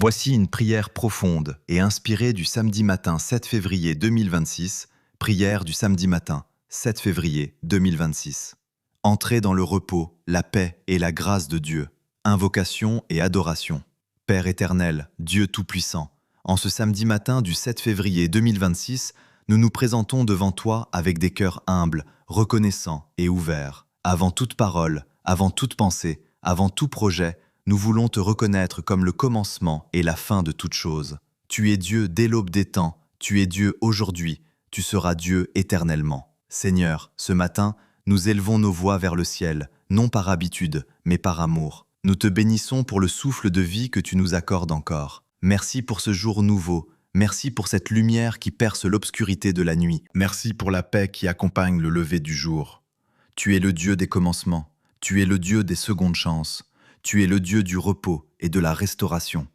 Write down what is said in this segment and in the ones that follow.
Voici une prière profonde et inspirée du samedi matin 7 février 2026, prière du samedi matin 7 février 2026. Entrez dans le repos, la paix et la grâce de Dieu. Invocation et adoration. Père éternel, Dieu Tout-Puissant, en ce samedi matin du 7 février 2026, nous nous présentons devant toi avec des cœurs humbles, reconnaissants et ouverts. Avant toute parole, avant toute pensée, avant tout projet, nous voulons te reconnaître comme le commencement et la fin de toute chose. Tu es Dieu dès l'aube des temps, tu es Dieu aujourd'hui, tu seras Dieu éternellement. Seigneur, ce matin, nous élevons nos voix vers le ciel, non par habitude, mais par amour. Nous te bénissons pour le souffle de vie que tu nous accordes encore. Merci pour ce jour nouveau, merci pour cette lumière qui perce l'obscurité de la nuit. Merci pour la paix qui accompagne le lever du jour. Tu es le Dieu des commencements, tu es le Dieu des secondes chances. Tu es le Dieu du repos et de la restauration.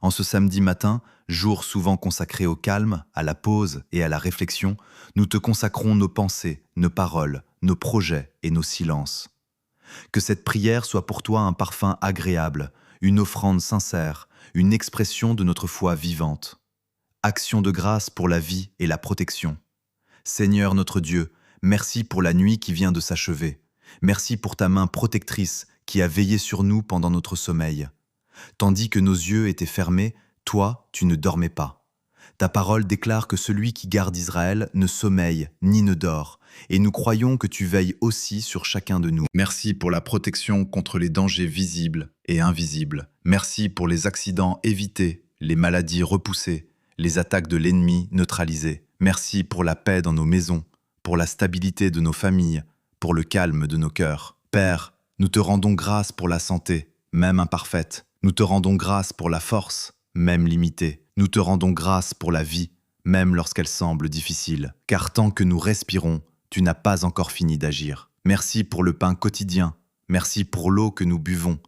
En ce samedi matin, jour souvent consacré au calme, à la pause et à la réflexion, nous te consacrons nos pensées, nos paroles, nos projets et nos silences. Que cette prière soit pour toi un parfum agréable, une offrande sincère, une expression de notre foi vivante. Action de grâce pour la vie et la protection. Seigneur notre Dieu, merci pour la nuit qui vient de s'achever. Merci pour ta main protectrice qui a veillé sur nous pendant notre sommeil. Tandis que nos yeux étaient fermés, toi, tu ne dormais pas. Ta parole déclare que celui qui garde Israël ne sommeille ni ne dort, et nous croyons que tu veilles aussi sur chacun de nous. Merci pour la protection contre les dangers visibles et invisibles. Merci pour les accidents évités, les maladies repoussées, les attaques de l'ennemi neutralisées. Merci pour la paix dans nos maisons, pour la stabilité de nos familles, pour le calme de nos cœurs. Père, nous te rendons grâce pour la santé, même imparfaite. Nous te rendons grâce pour la force, même limitée. Nous te rendons grâce pour la vie, même lorsqu'elle semble difficile. Car tant que nous respirons, tu n'as pas encore fini d'agir. Merci pour le pain quotidien. Merci pour l'eau que nous buvons.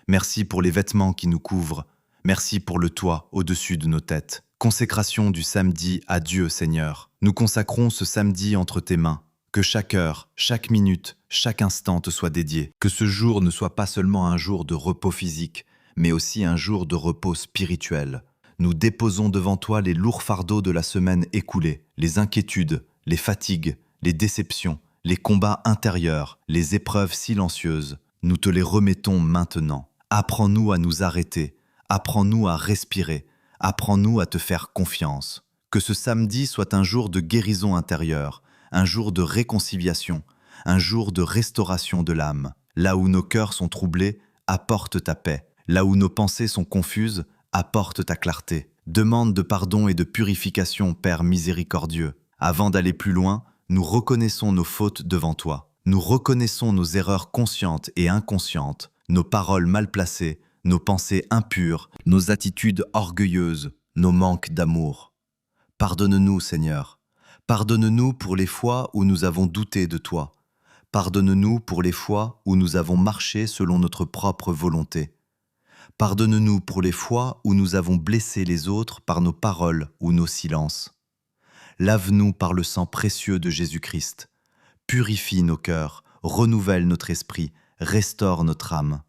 Merci pour les vêtements qui nous couvrent. Merci pour le toit au-dessus de nos têtes. Consécration du samedi à Dieu, Seigneur. Nous consacrons ce samedi entre tes mains. Que chaque heure, chaque minute, chaque instant te soit dédié. Que ce jour ne soit pas seulement un jour de repos physique, mais aussi un jour de repos spirituel. Nous déposons devant toi les lourds fardeaux de la semaine écoulée, les inquiétudes, les fatigues, les déceptions, les combats intérieurs, les épreuves silencieuses. Nous te les remettons maintenant. Apprends-nous à nous arrêter, apprends-nous à respirer, apprends-nous à te faire confiance. Que ce samedi soit un jour de guérison intérieure, un jour de réconciliation, un jour de restauration de l'âme. Là où nos cœurs sont troublés, apporte ta paix. Là où nos pensées sont confuses, apporte ta clarté. Demande de pardon et de purification, Père miséricordieux. Avant d'aller plus loin, nous reconnaissons nos fautes devant toi. Nous reconnaissons nos erreurs conscientes et inconscientes, nos paroles mal placées, nos pensées impures, nos attitudes orgueilleuses, nos manques d'amour. Pardonne-nous, Seigneur. Pardonne-nous pour les fois où nous avons douté de toi. Pardonne-nous pour les fois où nous avons marché selon notre propre volonté. Pardonne-nous pour les fois où nous avons blessé les autres par nos paroles ou nos silences. Lave-nous par le sang précieux de Jésus-Christ. Purifie nos cœurs, renouvelle notre esprit, restaure notre âme.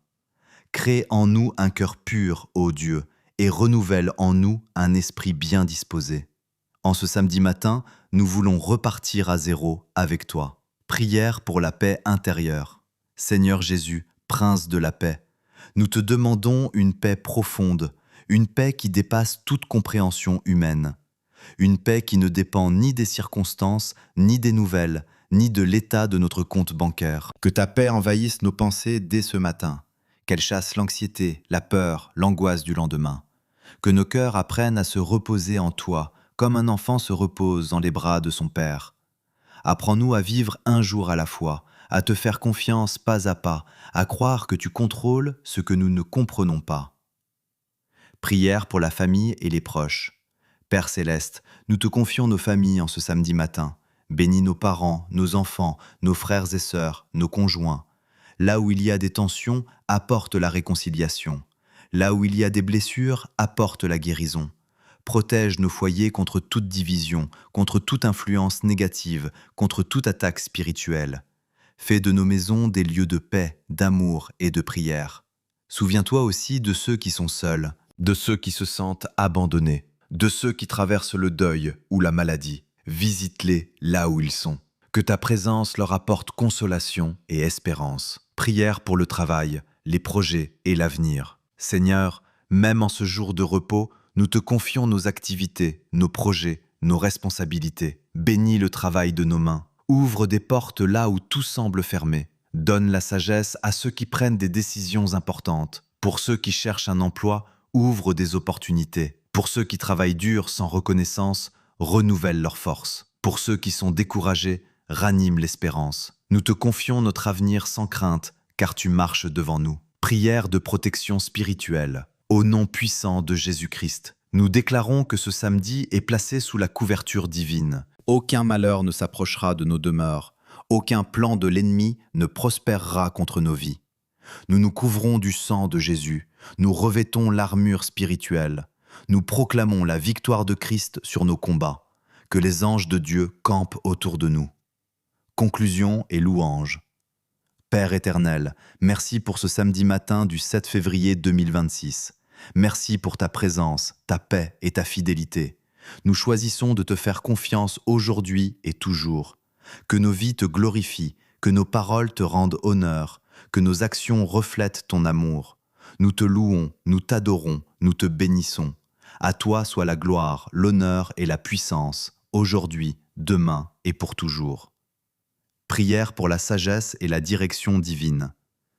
Crée en nous un cœur pur, ô Dieu, et renouvelle en nous un esprit bien disposé. En ce samedi matin, nous voulons repartir à zéro avec toi. Prière pour la paix intérieure. Seigneur Jésus, Prince de la paix, nous te demandons une paix profonde, une paix qui dépasse toute compréhension humaine. Une paix qui ne dépend ni des circonstances, ni des nouvelles, ni de l'état de notre compte bancaire. Que ta paix envahisse nos pensées dès ce matin, qu'elle chasse l'anxiété, la peur, l'angoisse du lendemain. Que nos cœurs apprennent à se reposer en toi, comme un enfant se repose dans les bras de son père. Apprends-nous à vivre un jour à la fois, à te faire confiance pas à pas, à croire que tu contrôles ce que nous ne comprenons pas. Prière pour la famille et les proches. Père Céleste, nous te confions nos familles en ce samedi matin. Bénis nos parents, nos enfants, nos frères et sœurs, nos conjoints. Là où il y a des tensions, apporte la réconciliation. Là où il y a des blessures, apporte la guérison. Protège nos foyers contre toute division, contre toute influence négative, contre toute attaque spirituelle. Fais de nos maisons des lieux de paix, d'amour et de prière. Souviens-toi aussi de ceux qui sont seuls. de ceux qui se sentent abandonnés, de ceux qui traversent le deuil ou la maladie. Visite-les là où ils sont. Que ta présence leur apporte consolation et espérance. Prière pour le travail, les projets et l'avenir. Seigneur, même en ce jour de repos, nous te confions nos activités, nos projets, nos responsabilités. Bénis le travail de nos mains. Ouvre des portes là où tout semble fermé. Donne la sagesse à ceux qui prennent des décisions importantes. Pour ceux qui cherchent un emploi, ouvre des opportunités. Pour ceux qui travaillent dur sans reconnaissance, renouvelle leurs forces. Pour ceux qui sont découragés, ranime l'espérance. Nous te confions notre avenir sans crainte, car tu marches devant nous. Prière de protection spirituelle. Au nom puissant de Jésus-Christ, nous déclarons que ce samedi est placé sous la couverture divine. Aucun malheur ne s'approchera de nos demeures. Aucun plan de l'ennemi ne prospérera contre nos vies. Nous nous couvrons du sang de Jésus. Nous revêtons l'armure spirituelle. Nous proclamons la victoire de Christ sur nos combats. Que les anges de Dieu campent autour de nous. Conclusion et louange. Père éternel, merci pour ce samedi matin du 7 février 2026. Merci pour ta présence, ta paix et ta fidélité. Nous choisissons de te faire confiance aujourd'hui et toujours. Que nos vies te glorifient, que nos paroles te rendent honneur, que nos actions reflètent ton amour. Nous te louons, nous t'adorons, nous te bénissons. À toi soit la gloire, l'honneur et la puissance, aujourd'hui, demain et pour toujours. Prière pour la sagesse et la direction divine.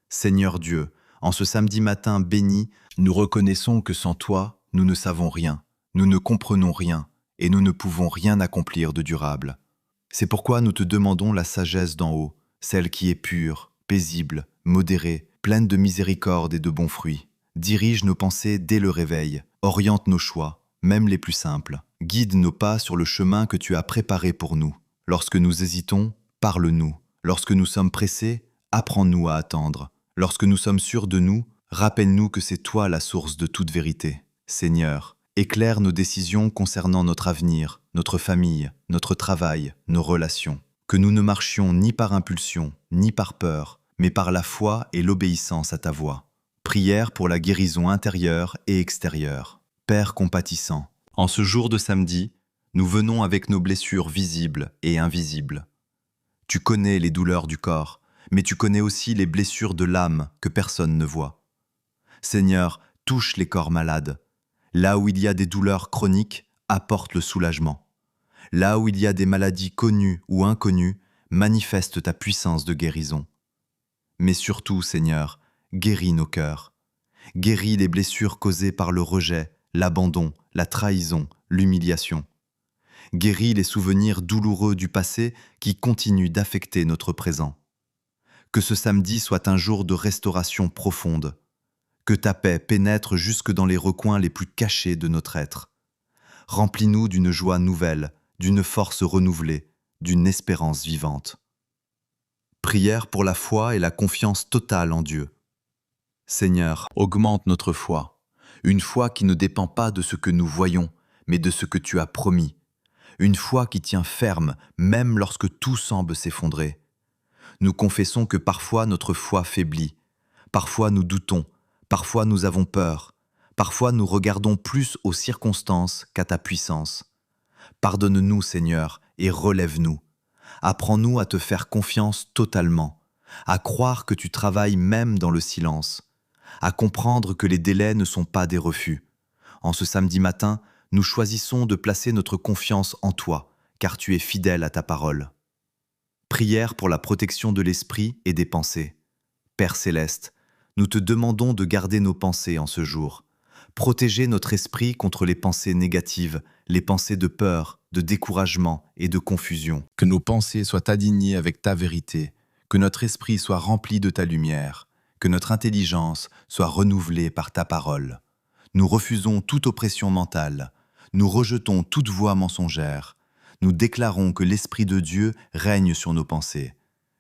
Seigneur Dieu, en ce samedi matin béni, nous reconnaissons que sans toi, nous ne savons rien, nous ne comprenons rien et nous ne pouvons rien accomplir de durable. C'est pourquoi nous te demandons la sagesse d'en haut, celle qui est pure, paisible, modérée, pleine de miséricorde et de bons fruits. Dirige nos pensées dès le réveil, oriente nos choix, même les plus simples. Guide nos pas sur le chemin que tu as préparé pour nous. Lorsque nous hésitons, parle-nous. Lorsque nous sommes pressés, apprends-nous à attendre. Lorsque nous sommes sûrs de nous, rappelle-nous que c'est toi la source de toute vérité. Seigneur, éclaire nos décisions concernant notre avenir, notre famille, notre travail, nos relations. Que nous ne marchions ni par impulsion, ni par peur, mais par la foi et l'obéissance à ta voix. Prière pour la guérison intérieure et extérieure. Père compatissant, en ce jour de samedi, nous venons avec nos blessures visibles et invisibles. Tu connais les douleurs du corps, mais tu connais aussi les blessures de l'âme que personne ne voit. Seigneur, touche les corps malades. Là où il y a des douleurs chroniques, apporte le soulagement. Là où il y a des maladies connues ou inconnues, manifeste ta puissance de guérison. Mais surtout, Seigneur, guéris nos cœurs. Guéris les blessures causées par le rejet, l'abandon, la trahison, l'humiliation. Guéris les souvenirs douloureux du passé qui continuent d'affecter notre présent. Que ce samedi soit un jour de restauration profonde. Que ta paix pénètre jusque dans les recoins les plus cachés de notre être. Remplis-nous d'une joie nouvelle, d'une force renouvelée, d'une espérance vivante. Prière pour la foi et la confiance totale en Dieu. Seigneur, augmente notre foi, une foi qui ne dépend pas de ce que nous voyons, mais de ce que tu as promis. Une foi qui tient ferme, même lorsque tout semble s'effondrer. Nous confessons que parfois notre foi faiblit, parfois nous doutons, parfois nous avons peur, parfois nous regardons plus aux circonstances qu'à ta puissance. Pardonne-nous, Seigneur, et relève-nous. Apprends-nous à te faire confiance totalement, à croire que tu travailles même dans le silence, à comprendre que les délais ne sont pas des refus. En ce samedi matin, nous choisissons de placer notre confiance en toi, car tu es fidèle à ta parole. Prière pour la protection de l'esprit et des pensées. Père céleste, nous te demandons de garder nos pensées en ce jour. Protéger notre esprit contre les pensées négatives, les pensées de peur, de découragement et de confusion. Que nos pensées soient alignées avec ta vérité, que notre esprit soit rempli de ta lumière, que notre intelligence soit renouvelée par ta parole. Nous refusons toute oppression mentale. Nous rejetons toute voix mensongère. Nous déclarons que l'Esprit de Dieu règne sur nos pensées.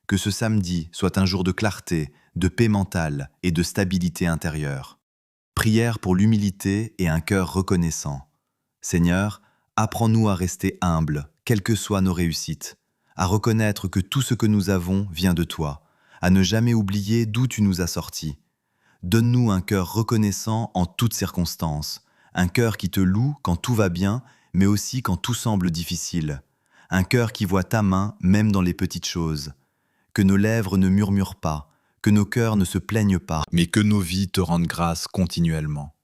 Que ce samedi soit un jour de clarté, de paix mentale et de stabilité intérieure. Prière pour l'humilité et un cœur reconnaissant. Seigneur, apprends-nous à rester humbles, quelles que soient nos réussites, à reconnaître que tout ce que nous avons vient de toi, à ne jamais oublier d'où tu nous as sortis. Donne-nous un cœur reconnaissant en toutes circonstances, un cœur qui te loue quand tout va bien, mais aussi quand tout semble difficile, un cœur qui voit ta main même dans les petites choses. Que nos lèvres ne murmurent pas, que nos cœurs ne se plaignent pas, mais que nos vies te rendent grâce continuellement.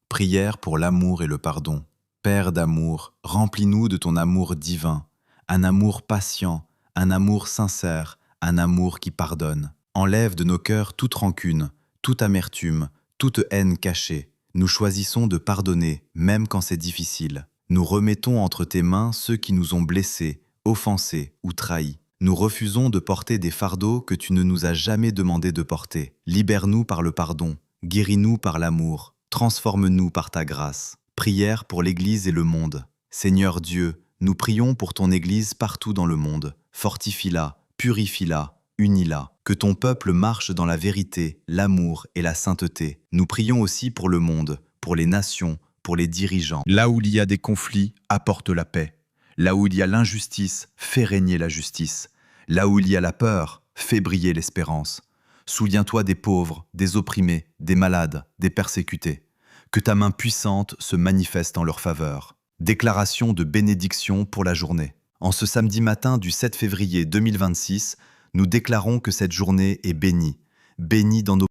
Prière pour l'amour et le pardon. Père d'amour, remplis-nous de ton amour divin, un amour patient, un amour sincère, un amour qui pardonne. Enlève de nos cœurs toute rancune, toute amertume, toute haine cachée. Nous choisissons de pardonner, même quand c'est difficile. Nous remettons entre tes mains ceux qui nous ont blessés, offensés ou trahis. Nous refusons de porter des fardeaux que tu ne nous as jamais demandé de porter. Libère-nous par le pardon, guéris-nous par l'amour, transforme-nous par ta grâce. Prière pour l'Église et le monde. Seigneur Dieu, nous prions pour ton Église partout dans le monde. Fortifie-la, purifie-la, unis-la. Que ton peuple marche dans la vérité, l'amour et la sainteté. Nous prions aussi pour le monde, pour les nations, pour les dirigeants. Là où il y a des conflits, apporte la paix. Là où il y a l'injustice, fais régner la justice. Là où il y a la peur, fais briller l'espérance. Souviens-toi des pauvres, des opprimés, des malades, des persécutés. Que ta main puissante se manifeste en leur faveur. Déclaration de bénédiction pour la journée. En ce samedi matin du 7 février 2026, nous déclarons que cette journée est bénie. Bénie dans nos